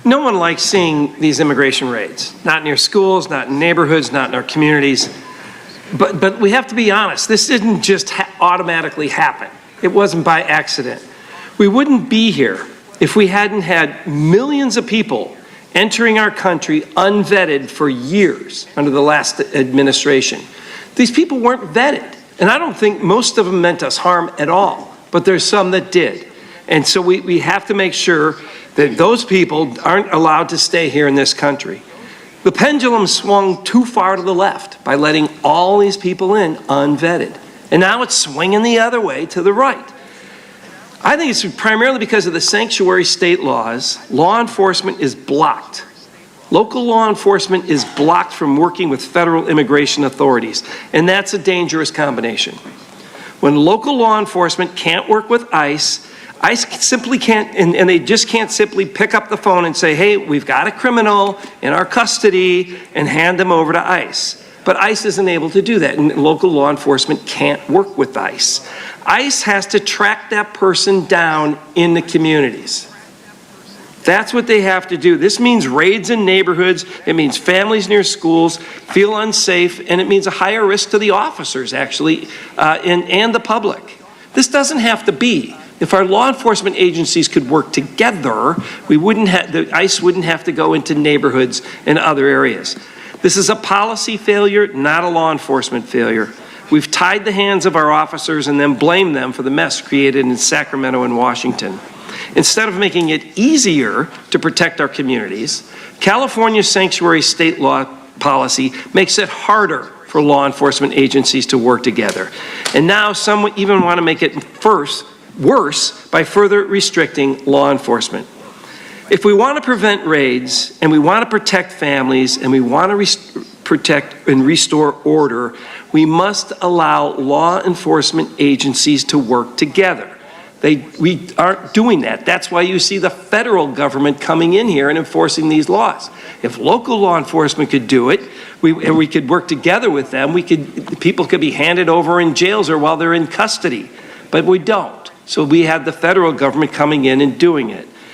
No one likes seeing these immigration raids, not near schools, not in neighborhoods, not in our communities. But we have to be honest, this didn't just automatically happen. It wasn't by accident. We wouldn't be here if we hadn't had millions of people entering our country unvetted for years under the last administration. These people weren't vetted, and I don't think most of them meant us harm at all, but there's some that did. And so we have to make sure that those people aren't allowed to stay here in this country. The pendulum swung too far to the left by letting all these people in unvetted. And now it's swinging the other way to the right. I think it's primarily because of the sanctuary state laws. Law enforcement is blocked. Local law enforcement is blocked from working with federal immigration authorities, and that's a dangerous combination. When local law enforcement can't work with ICE simply can't, and they just can't simply pick up the phone and say, hey, we've got a criminal in our custody, and hand them over to ICE. But ICE isn't able to do that, and local law enforcement can't work with ICE. ICE has to track that person down in the communities. That's what they have to do. This means raids in neighborhoods, it means families near schools feel unsafe, and it means a higher risk to the officers, actually, and the public. This doesn't have to be. If our law enforcement agencies could work together, the ICE wouldn't have to go into neighborhoods and other areas. This is a policy failure, not a law enforcement failure. We've tied the hands of our officers and then blamed them for the mess created in Sacramento and Washington. Instead of making it easier to protect our communities, California's sanctuary state law policy makes it harder for law enforcement agencies to work together. And now some even want to make it worse by further restricting law enforcement. If we want to prevent raids, and we want to protect families, and we want to protect and restore order, we must allow law enforcement agencies to work together. We aren't doing that. That's why you see the federal government coming in here and enforcing these laws. If local law enforcement could do it, and we could work together with them, people could be handed over in jails or while they're in custody, but we don't. So we have the federal government coming in and doing it.